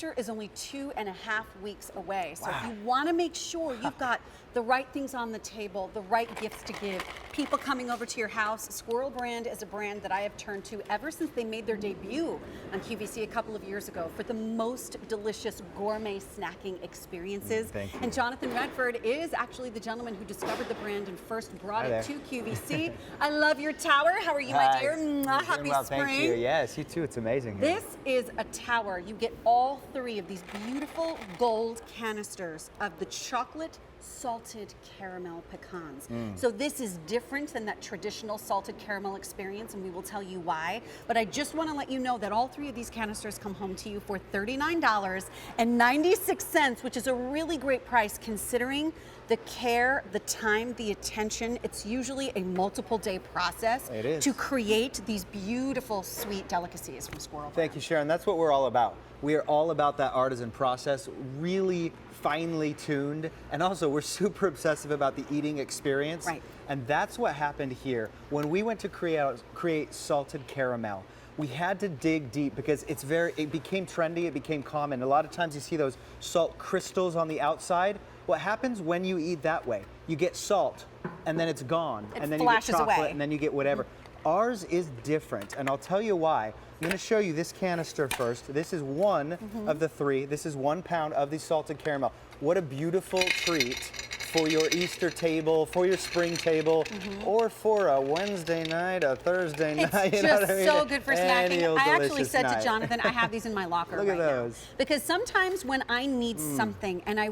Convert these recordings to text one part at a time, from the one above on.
Easter is only 2.5 weeks away. So if you want to make sure you've got the right things on the table, the right gifts to give, people coming over to your house, Squirrel brand is a brand that I have turned to ever since they made their debut on QVC a couple of years ago for the most delicious gourmet snacking experiences. Thank you. And Jonathan Redford is actually the gentleman who discovered the brand and first brought it to QVC. I love your tower. How are you, my dear? Mwah, happy well, spring. thank you. Yes, you too. It's amazing here. This is a tower. You get all 3 of these beautiful gold canisters of the chocolate salted caramel pecans. So this is different than that traditional salted caramel experience, and we will tell you why. But I just want to let you know that all 3 of these canisters come home to you for $39.96, which is a really great price considering the care, the time, the attention. It's usually a multiple day process to create these beautiful sweet delicacies from Squirrel. Thank you, Sharon. That's what we're all about. We are all about that artisan process, really finely tuned, and also we're super obsessive about the eating experience. Right. And that's what happened here. When we went to create salted caramel, we had to dig deep because it became trendy, it became common. A lot of times you see those salt crystals on the outside. What happens when you eat that way? You get salt, and then it's gone. And then you get chocolate, and then you get whatever. Ours is different, and I'll tell you why. I'm going to show you this canister first. This is one of the 3. This is 1 pound of the salted caramel. What a beautiful treat for your Easter table, for your spring table, or for a Wednesday night, a Thursday night. It's just so good for snacking. I actually said to Jonathan, I have these in my locker Look right at those. now. Because sometimes when I need something and I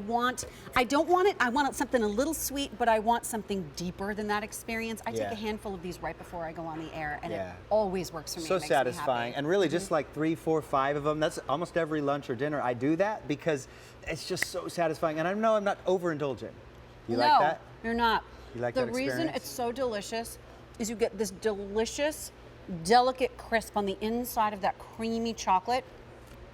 don't want it, I want something a little sweet, but I want something deeper than that experience, I take a handful of these right before I go on the air, and it always works for me. So it makes satisfying, me happy. and really just like 3, 4, 5 of them. That's almost every lunch or dinner I do that because it's just so satisfying. And I know I'm not overindulgent. You like that? You're not. You like the that reason experience? it's so delicious is you get this delicious, delicate crisp on the inside of that creamy chocolate,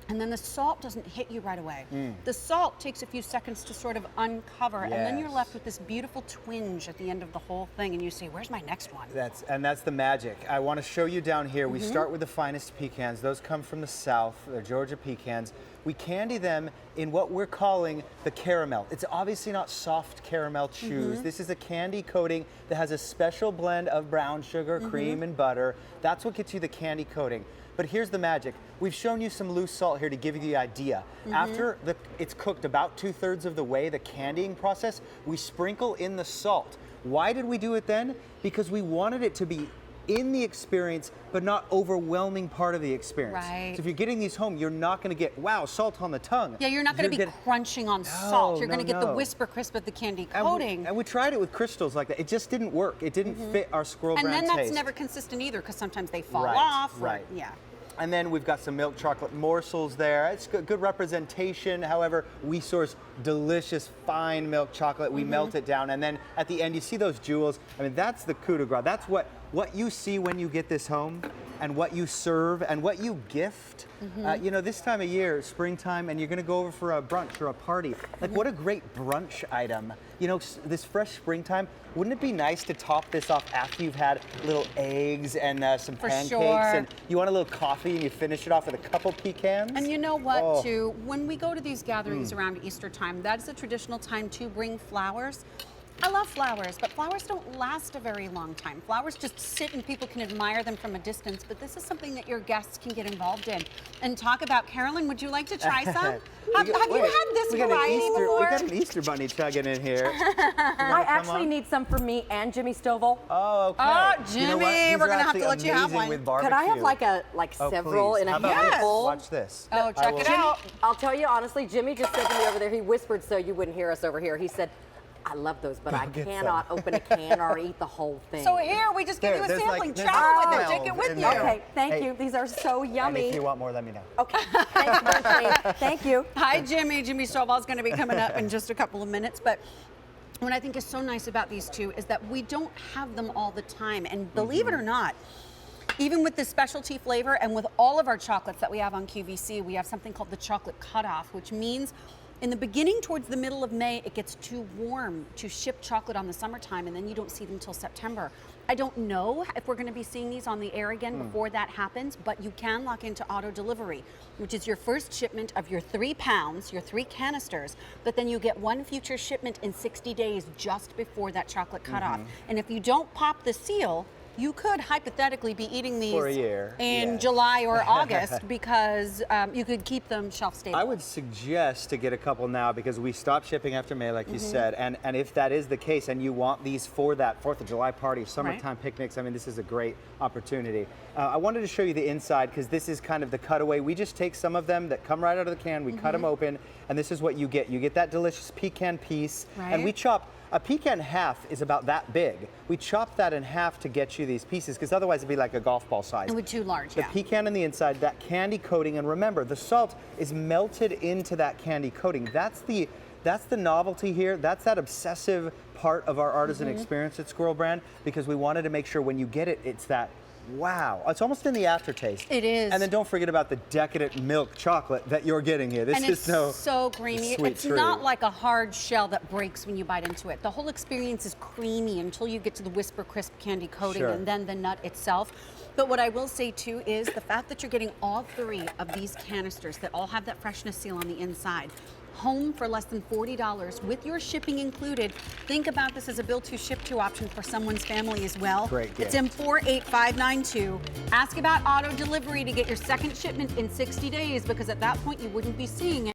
and then the salt doesn't hit you right away. The salt takes a few seconds to sort of uncover, and then you're left with this beautiful twinge at the end of the whole thing, and you say, where's my next one? That's the magic. I want to show you down here. We start with the finest pecans. Those come from the south. They're Georgia pecans. We candy them in what we're calling the caramel. It's obviously not soft caramel chews. This is a candy coating that has a special blend of brown sugar, cream, and butter. That's what gets you the candy coating. But here's the magic. We've shown you some loose salt here to give you the idea. After it's cooked about 2/3 of the way, the candying process, we sprinkle in the salt. Why did we do it then? Because we wanted it to be in the experience, but not overwhelming part of the experience. Right. So if you're getting these home, you're not going to get, wow, salt on the tongue. Yeah, you're not going to be crunching on salt. You're going to get the whisper crisp of the candy coating. And we tried it with crystals like that. It just didn't work. It didn't fit our Squirrel brand taste. And then that's never consistent either, because sometimes they fall off. Right. Yeah. And then we've got some milk chocolate morsels there. It's good representation. However, we source delicious fine milk chocolate. We melt it down, and then at the end, you see those jewels. I mean, that's the coup de grace. That's what you see when you get this home, and what you serve, and what you gift. You know, this time of year, springtime, and you're going to go over for a brunch or a party. Like, what a great brunch item. You know, this fresh springtime. Wouldn't it be nice to top this off after you've had little eggs and some pancakes, and you want a little coffee, and you finish it off with a couple pecans? And you know what, too? When we go to these gatherings around Easter time, that's a traditional time to bring flowers. I love flowers, but flowers don't last a very long time. Flowers just sit and people can admire them from a distance, but this is something that your guests can get involved in and talk about. Carolyn, would you like to try some? Have you had this variety before? We got an Easter bunny chugging in here. I actually need some for me and Jimmy Stovall. Oh, okay. Oh, Jimmy, we're going to have to let you have one. Could I have like several in a handful? Watch this. Oh, check it out. I'll tell you honestly, Jimmy just said to me over there, he whispered so you wouldn't hear us over here. He said, I love those, but I cannot open a can or eat the whole thing. So here, we just give you a sampling. Like, travel with it. Take it with you. Okay, thank you. These are so yummy. And if you want more, let me know. Okay, thank you. Hi, Jimmy. Jimmy Stovall's going to be coming up in just a couple of minutes, but what I think is so nice about these two is that we don't have them all the time, and believe it or not, even with this specialty flavor and with all of our chocolates that we have on QVC, we have something called the chocolate cutoff, which means In the beginning, towards the middle of May, it gets too warm to ship chocolate on the summertime, and then you don't see them till September. I don't know if we're going to be seeing these on the air again before that happens, but you can lock into auto delivery, which is your first shipment of your 3 pounds, your 3 canisters, but then you get one future shipment in 60 days just before that chocolate cutoff. And if you don't pop the seal, you could hypothetically be eating these for a year in July or August because you could keep them shelf stable. I would suggest to get a couple now because we stopped shipping after May, like you said. And if that is the case and you want these for that 4th of July party, summertime picnics, I mean, this is a great opportunity. I wanted to show you the inside because this is kind of the cutaway. We just take some of them that come right out of the can, we cut them open, and this is what you get. You get that delicious pecan piece, and we chop. A pecan half is about that big. We chop that in half to get you these pieces because otherwise it'd be like a golf ball size. It would be too large, The pecan on the inside, that candy coating, and remember, the salt is melted into that candy coating. That's the novelty here. That's that obsessive part of our artisan experience at Squirrel Brand because we wanted to make sure when you get it, it's that wow. It's almost in the aftertaste. It is. And then don't forget about the decadent milk chocolate that you're getting here. This is so creamy. It's not like a hard shell that breaks when you bite into it. The whole experience is creamy until you get to the Whisper Crisp candy coating and then the nut itself. But what I will say too is the fact that you're getting all 3 of these canisters that all have that freshness seal on the inside home for less than $40 with your shipping included. Think about this as a bill to ship to option for someone's family as well. Great gift. It's in 48592. Ask about auto delivery to get your second shipment in 60 days because at that point you wouldn't be seeing it.